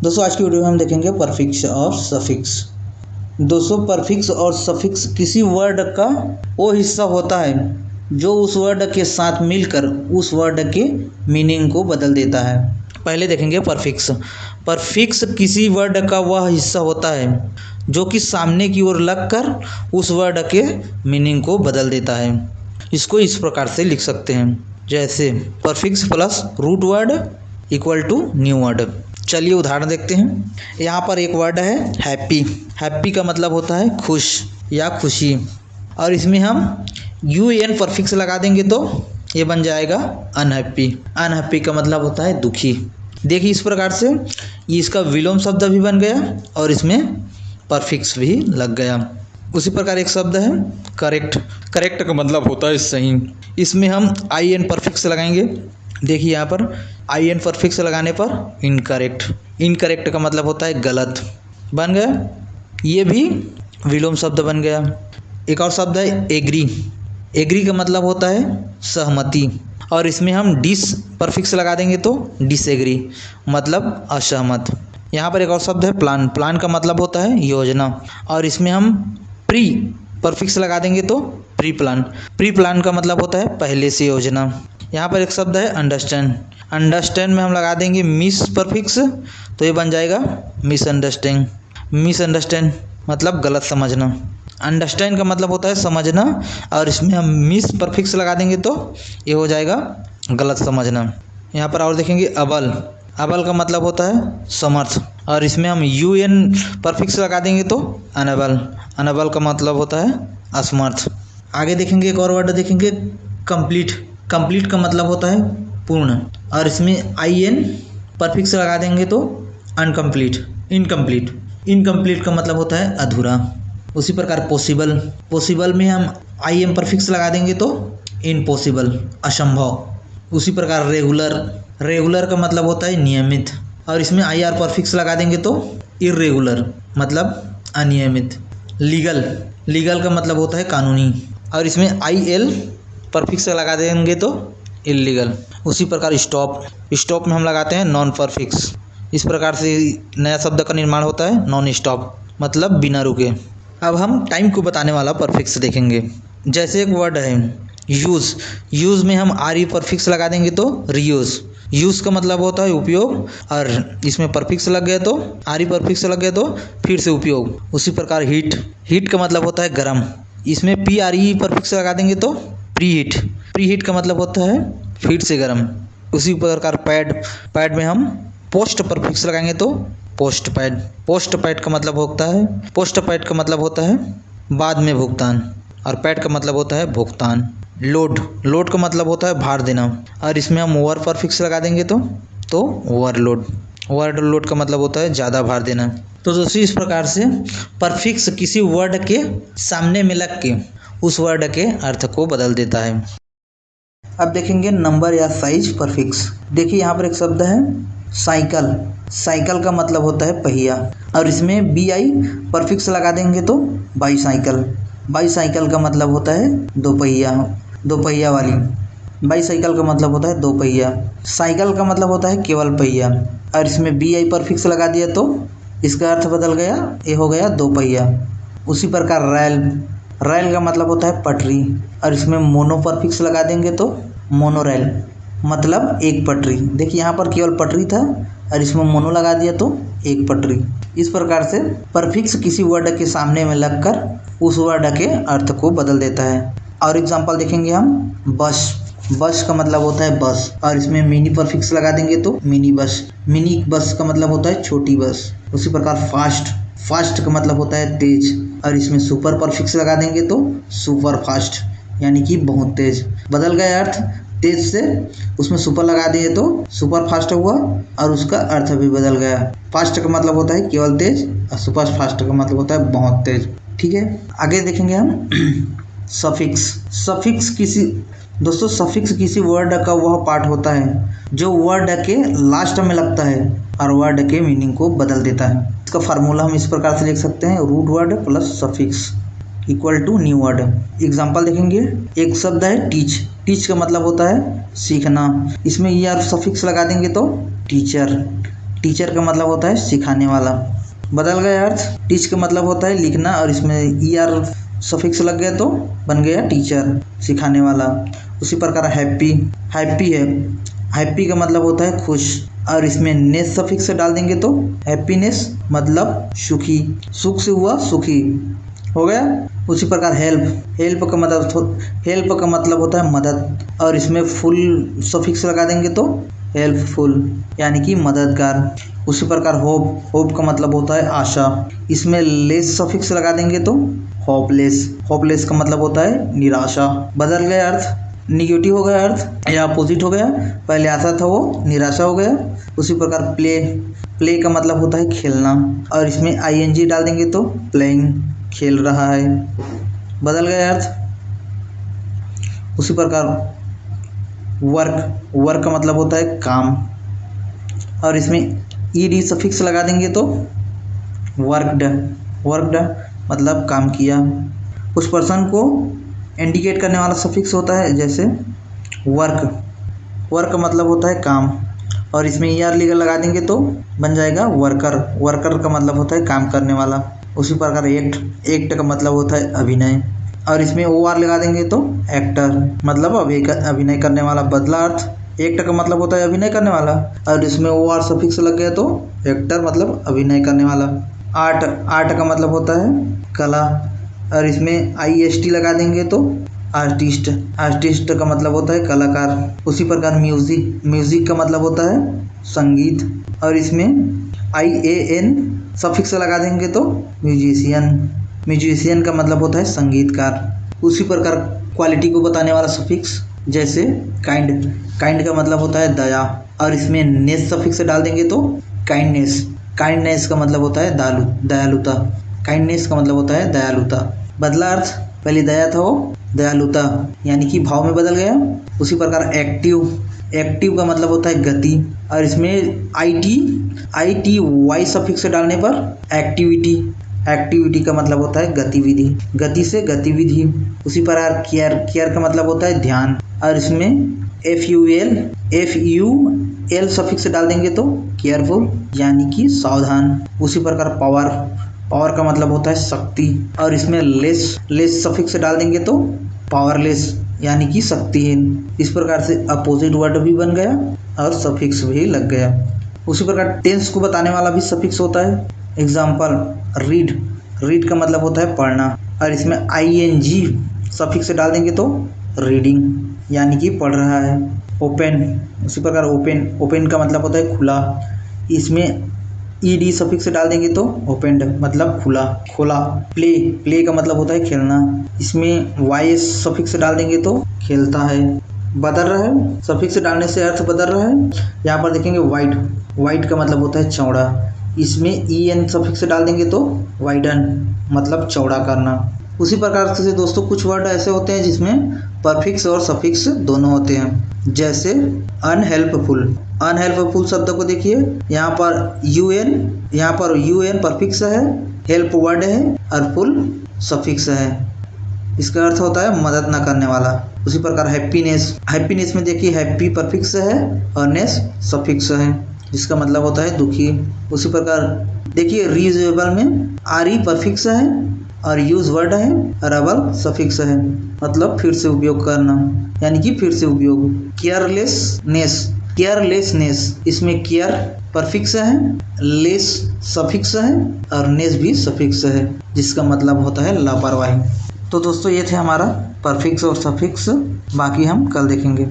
दोस्तों आज की वीडियो में हम देखेंगे परफिक्स और सफिक्स। दोस्तों परफिक्स और सफिक्स किसी वर्ड का वो हिस्सा होता है जो उस वर्ड के साथ मिलकर उस वर्ड के मीनिंग को बदल देता है। पहले देखेंगे परफिक्स। परफिक्स किसी वर्ड का वह हिस्सा होता है जो कि सामने की ओर लगकर उस वर्ड के मीनिंग को बदल देता है। इसको इस प्रकार से लिख सकते हैं, जैसे prefix plus root word equal to new word. चलिए उदाहरण देखते हैं। यहाँ पर एक वर्ड है हैप्पी। हैप्पी का मतलब होता है खुश या खुशी, और इसमें हम UN परफिक्स लगा देंगे तो ये बन जाएगा अनहैप्पी। अनहैप्पी का मतलब होता है दुखी। देखिए इस प्रकार से ये इसका विलोम शब्द भी बन गया और इसमें परफिक्स भी लग गया। उसी प्रकार एक शब्द है करेक्ट। करेक्ट का मतलब होता है सही। इसमें हम IN परफिक्स लगाएंगे। देखिए यहाँ पर IN परफिक्स लगाने पर इनकरेक्ट। इनकरेक्ट का मतलब होता है गलत, बन गया। ये भी विलोम शब्द बन गया। एक और शब्द है एग्री। एग्री का मतलब होता है सहमति, और इसमें हम डिस परफिक्स लगा देंगे तो डिसएग्री मतलब असहमत। यहाँ पर एक और शब्द है प्लान। प्लान का मतलब होता है योजना, और इसमें हम प्री परफिक्स लगा देंगे तो प्री प्लान। प्री प्लान का मतलब होता है पहले से योजना। यहाँ पर एक शब्द है अंडरस्टैंड। अंडरस्टैंड में हम लगा देंगे मिस परफिक्स तो ये बन जाएगा मिसअंडरस्टैंड। मिसअंडरस्टैंड मतलब गलत समझना। अंडरस्टैंड का मतलब होता है समझना, और इसमें हम मिस परफिक्स लगा देंगे तो ये हो जाएगा गलत समझना। यहाँ पर और देखेंगे अबल। अबल का मतलब होता है समर्थ, और इसमें हम UN परफिक्स लगा देंगे तो अनएबल। अनएबल का मतलब होता है असमर्थ। आगे देखेंगे एक और वर्ड देखेंगे कंप्लीट। कंप्लीट का मतलब होता है पूर्ण, और इसमें IN परफिक्स लगा देंगे तो अनकम्प्लीट। इनकम्प्लीट। इनकम्प्लीट का मतलब होता है अधूरा। उसी प्रकार पॉसिबल। पॉसिबल में हम IM परफिक्स लगा देंगे तो इम्पॉसिबल असंभव। उसी प्रकार रेगुलर। रेगुलर का मतलब होता है नियमित, और इसमें IR परफिक्स लगा देंगे तो इरेगुलर मतलब अनियमित। लीगल। लीगल का मतलब होता है कानूनी, और इसमें IL परफिक्स लगा देंगे तो इलीगल। उसी प्रकार स्टॉप। स्टॉप में हम लगाते हैं नॉन परफिक्स। इस प्रकार से नया शब्द का निर्माण होता है नॉन स्टॉप मतलब बिना रुके। अब हम टाइम को बताने वाला परफिक्स देखेंगे। जैसे एक वर्ड है यूज़। यूज़ में हम RE परफिक्स लगा देंगे तो रीयूज़। यूज़ का मतलब होता है उपयोग, और इसमें परफिक्स लग गया तो RE परफिक्स लग गया तो फिर से उपयोग। उसी प्रकार हीट। हीट का मतलब होता है गर्म। इसमें PRE परफिक्स लगा देंगे तो प्री हीट। प्री हीट का मतलब होता है फिर से गर्म। उसी प्रकार पैड। पैड में हम पोस्ट परफिक्स लगाएंगे तो पोस्ट पैड। पोस्ट पैड का मतलब होता है पोस्ट पैड का मतलब होता है बाद में भुगतान, और पैड का मतलब होता है भुगतान। लोड। लोड का मतलब होता है भार देना, और इसमें हम ओवर परफिक्स लगा देंगे तो ओवरलोड। ओवरलोड का मतलब होता है ज़्यादा भार देना। तो दोस्तों इस प्रकार से परफिक्स किसी वर्ड के सामने में लग के उस वर्ड के अर्थ को बदल देता है। अब देखेंगे नंबर या साइज परफिक्स। देखिए यहाँ पर एक शब्द है साइकिल। साइकिल का मतलब होता है पहिया, और इसमें BI परफिक्स लगा देंगे तो बाईसाइकिल। बाईसाइकिल का मतलब होता है दो पहिया, दो पहिया वाली। बाईसाइकिल का मतलब होता है दो पहिया। साइकिल का मतलब होता है केवल पहिया, और इसमें BI परफिक्स लगा दिया तो इसका अर्थ बदल गया, ये हो गया दो पहिया। उसी प्रकार रेल। रेल का मतलब होता है पटरी, और इसमें मोनो परफिक्स लगा देंगे तो मोनोरेल मतलब एक पटरी। देखिए यहाँ पर केवल पटरी था, और इसमें मोनो लगा दिया तो एक पटरी। इस प्रकार से परफिक्स किसी वर्ड के सामने में लगकर उस वर्ड के अर्थ को बदल देता है। और एग्जांपल देखेंगे हम बस। बस का मतलब होता है बस, और इसमें मिनी परफिक्स लगा देंगे तो मिनी बस। मिनी बस का मतलब होता है छोटी बस। उसी प्रकार फास्ट। फास्ट का मतलब होता है तेज, और इसमें सुपर परफिक्स लगा देंगे तो सुपर फास्ट यानी कि बहुत तेज। बदल गया अर्थ तेज से, उसमें सुपर लगा दिए तो सुपर फास्ट हुआ, और उसका अर्थ भी बदल गया। फास्ट का मतलब होता है केवल तेज, और सुपर फास्ट का मतलब होता है बहुत तेज। ठीक है, आगे देखेंगे हम सफिक्स। सफिक्स किसी दोस्तों सफिक्स किसी वर्ड का वह पार्ट होता है जो वर्ड के लास्ट में लगता है और वर्ड के मीनिंग को बदल देता है। इसका फार्मूला हम इस प्रकार से लिख सकते हैं, root word plus suffix equal to new word. Example देखेंगे। एक शब्द है टीच। टीच का मतलब होता है सीखना। इसमें ER सफिक्स लगा देंगे तो टीचर। टीचर का मतलब होता है सिखाने वाला। बदल गया अर्थ। टीच का मतलब होता है लिखना और इसमें ER सफिक्स लग गया तो बन गया टीचर, सिखाने वाला। उसी प्रकार हैप्पी, हैप्पी है, हैप्पी का मतलब होता है खुश और इसमें नेस सफिक्स से डाल देंगे तो हैप्पीनेस मतलब सुखी, सुख से हुआ सुखी, हो गया। उसी प्रकार हेल्प, हेल्प का मतलब होता है मदद और इसमें फुल सफिक्स लगा देंगे तो हेल्पफुल यानी कि मददगार। उसी प्रकार होप, होप का मतलब होता है आशा, इसमें लेस सफिक्स लगा देंगे तो होपलेस, होपलेस का मतलब होता है निराशा। बदल गया अर्थ, निगेटिव हो गया अर्थ या अपोजिट हो गया, पहले आशा था वो निराशा हो गया। उसी प्रकार प्ले, प्ले का मतलब होता है खेलना और इसमें ING डाल देंगे तो प्लेइंग, खेल रहा है। बदल गया अर्थ। उसी प्रकार वर्क, वर्क का मतलब होता है काम और इसमें ED सफिक्स लगा देंगे तो वर्कड, वर्कड मतलब काम किया। उस पर्सन को इंडिकेट करने वाला सफिक्स होता है जैसे वर्क, वर्क का मतलब होता है काम और इसमें ER लगा देंगे तो बन जाएगा वर्कर, वर्कर का मतलब होता है काम करने वाला। उसी प्रकार एक्ट, एक्ट का मतलब होता है अभिनय और इसमें OR लगा देंगे तो एक्टर मतलब अभिनय करने वाला। बदला अर्थ, एक्ट का मतलब होता है अभिनय करने वाला और इसमें OR सफिक्स लग गया तो एक्टर मतलब अभिनय करने वाला। आर्ट, आर्ट का मतलब होता है कला और इसमें IST लगा देंगे तो आर्टिस्ट, आर्टिस्ट का मतलब होता है कलाकार। उसी प्रकार म्यूजिक, म्यूजिक का मतलब होता है संगीत और इसमें IAN सफिक्स लगा देंगे तो म्यूजिशियन, म्यूजिशियन का मतलब होता है संगीतकार। उसी प्रकार क्वालिटी को बताने वाला सफिक्स जैसे काइंड, काइंड का मतलब होता है दया और इसमें नेस सफिक्स डाल देंगे तो काइंडनेस, काइंडनेस का मतलब होता है दयालुता, काइंडनेस का मतलब होता है दयालुता। बदला अर्थ, पहले दया था वो दयालुता यानी कि भाव में बदल गया। उसी प्रकार एक्टिव, एक्टिव का मतलब होता है गति और इसमें ITY सफिक्स डालने पर एक्टिविटी, एक्टिविटी का मतलब होता है गतिविधि, गति से गतिविधि। उसी प्रकार केयर, केयर का मतलब होता है ध्यान और इसमें FUL सफिक्स डाल देंगे तो केयरफुल यानी कि सावधान। उसी प्रकार पावर, पावर का मतलब होता है शक्ति और इसमें लेस सफिक्स डाल देंगे तो पावरलेस यानी कि शक्तिहीन। इस प्रकार से अपोजिट वर्ड भी बन गया और सफिक्स भी लग गया। उसी प्रकार टेंस को बताने वाला भी सफिक्स होता है। एग्जाम्पल रीड, रीड का मतलब होता है पढ़ना और इसमें ING सफिक्स डाल देंगे तो रीडिंग यानी कि पढ़ रहा है। ओपन, उसी प्रकार ओपन, ओपन का मतलब होता है खुला, इसमें ED सफिक्स डाल देंगे तो ओपेंड मतलब खुला, खोला। प्ले, प्ले का मतलब होता है खेलना, इसमें YS सफिक्स डाल देंगे तो खेलता है। बदल रहा है, सफिक्स डालने से अर्थ बदल रहा है। यहाँ पर देखेंगे वाइड, वाइड का मतलब होता है चौड़ा, इसमें EN सफिक्स डाल देंगे तो वाइडन मतलब चौड़ा करना। उसी प्रकार से दोस्तों कुछ वर्ड ऐसे होते हैं जिसमें परफिक्स और सफिक्स दोनों होते हैं जैसे अनहेल्पफुल, अनहेल्पफुल शब्द को देखिए यहाँ पर UN परफिक्स है, हेल्प वर्ड है और फुल सफिक्स है, इसका अर्थ होता है मदद न करने वाला। उसी प्रकार हैप्पीनेस, हैप्पीनेस में देखिए हैप्पी परफिक्स है और नेस सफिक्स है जिसका मतलब होता है दुखी। उसी प्रकार देखिए रीयूजेबल में RE परफिक्स है और यूज वर्ड है और अबल सफिक्स है मतलब फिर से उपयोग करना यानी कि फिर से उपयोग। केयरलेसनेस, केयरलेसनेस इसमें केयर परफिक्स है, लेस सफिक्स है और नेस भी सफिक्स है जिसका मतलब होता है लापरवाही। तो दोस्तों ये थे हमारा परफिक्स और सफिक्स, बाकी हम कल देखेंगे।